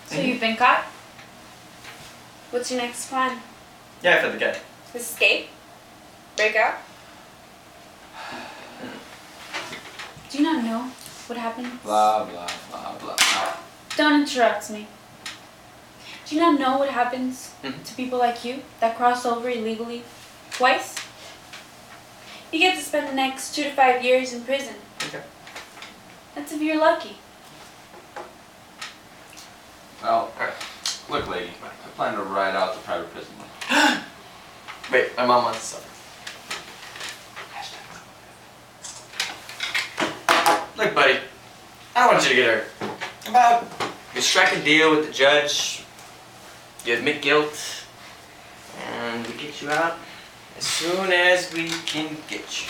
So you've been caught? What's your next plan? Yeah, I fed the cat. Escape? Break out? Do you not know what happened? Blah, blah, blah, blah. Don't interrupt me. Do you not know what happens to people like you that cross over illegally twice? You get to spend the next 2 to 5 years in prison. Okay. That's if you're lucky. Well, look, lady, I plan to ride out the private prison. Wait, my mom wants something. Look, buddy, I don't want you to get hurt. How about you strike a deal with the judge, you admit guilt, and we get you out as soon as we can get you.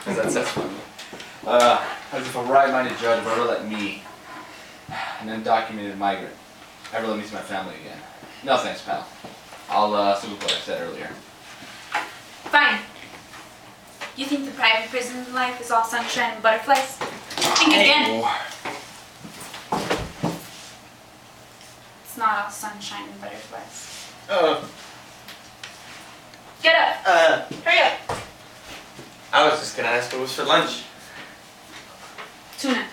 How's that sound? Funny. As if a right-minded judge would ever let me, an undocumented migrant, ever let me see my family again. No thanks, pal. I'll stick with what I said earlier. Fine. You think the private prison life is all sunshine and butterflies? Think again. It's not all sunshine and butterflies. Get up. Hurry up. I was just gonna ask what was for lunch. Tuna.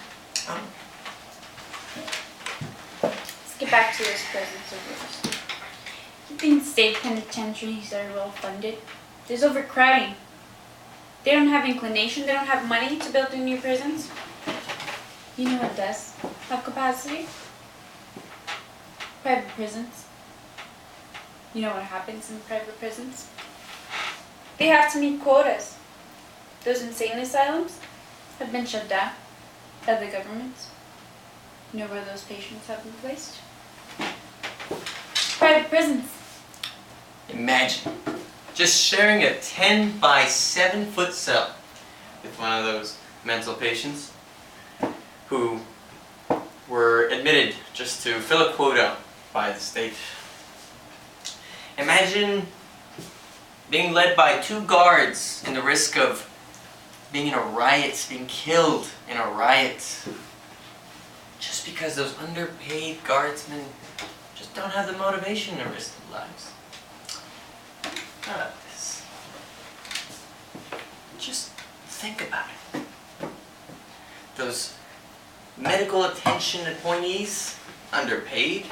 Let's get back to those prisons of yours. You think state penitentiaries are well funded? There's overcrowding. They don't have inclination, they don't have money to build new prisons. You know what does have capacity? Private prisons. You know what happens in private prisons? They have to meet quotas. Those insane asylums have been shut down by the government. You know where those patients have been placed? Private prisons. Imagine just sharing a 10 by 7 foot cell with one of those mental patients who were admitted just to fill a quota by the state. Imagine being led by 2 guards in the risk of being in a riot, being killed in a riot, just because those underpaid guardsmen just don't have the motivation to risk their lives. Not like this. Just think about it. Those medical attention appointees, underpaid.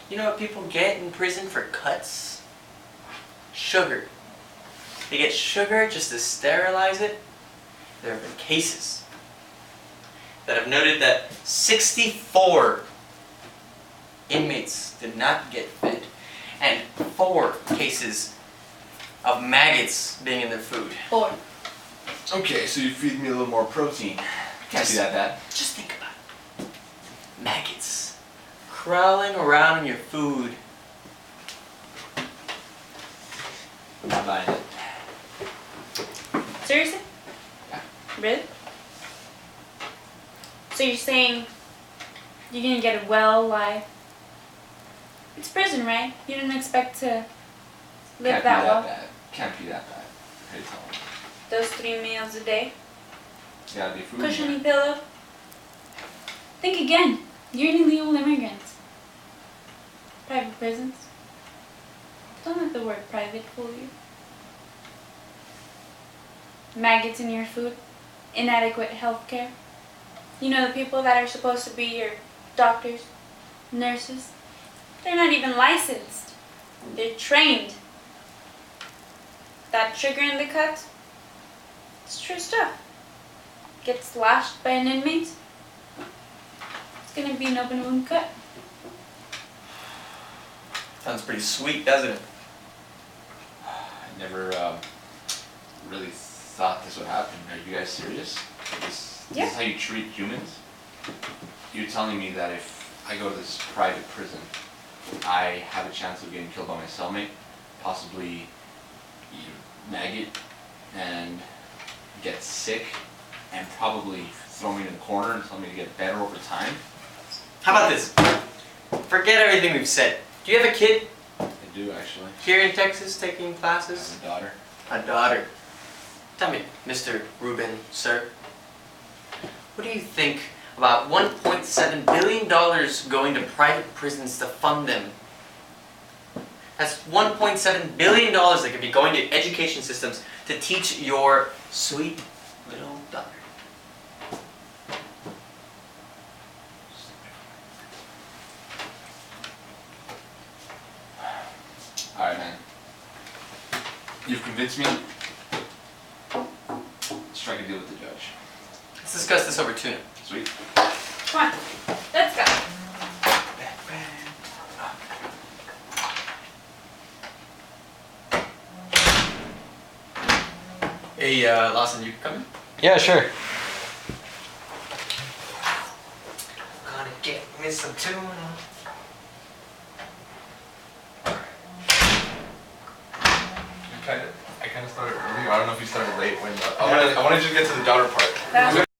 You know what people get in prison for cuts? Sugar. They get sugar just to sterilize it. There have been cases that have noted that 64 inmates did not get fed, and 4 cases of maggots being in their food. 4. Okay, so you feed me a little more protein. Can't see that bad. Just think about it. Maggots crawling around in your food. I'm not buying it. Seriously? Yeah. Really? So you're saying you're gonna get a well life? It's prison, right? You didn't expect to live that well. Bad. Can't be that bad. Hey, tell me. Those 3 meals a day, Gotta be food. cushiony pillow. Think again. You're an illegal immigrant. Private prisons. Don't let the word private fool you. Maggots in your food. Inadequate health care. You know the people that are supposed to be your doctors, nurses. They're not even licensed. They're trained. That sugar in the cut, it's true stuff. Gets slashed by an inmate, it's gonna be an open wound cut. Sounds pretty sweet, doesn't it? I never really thought this would happen. Are you guys serious? This Yeah. is how you treat humans? You're telling me that if I go to this private prison, I have a chance of getting killed by my cellmate, possibly eat a maggot, and get sick, and probably throw me in the corner and tell me to get better over time? How about this? Forget everything we've said. Do you have a kid I do, actually. here in Texas taking I classes? have a daughter. A daughter. Tell me, Mr. Ruben, sir, what do you think about $1.7 billion going to private prisons to fund them. That's $1.7 billion that could be going to education systems to teach your sweet little daughter. Alright, man. You've convinced me. Let's strike a deal with the judge. Let's discuss this over tuna. Sweet. Come on, let's go. Hey, Lawson, you coming? Yeah, sure. Gonna get me some tuna. I kind of started early. I don't know if you started late when. I want to just get to the daughter part. That was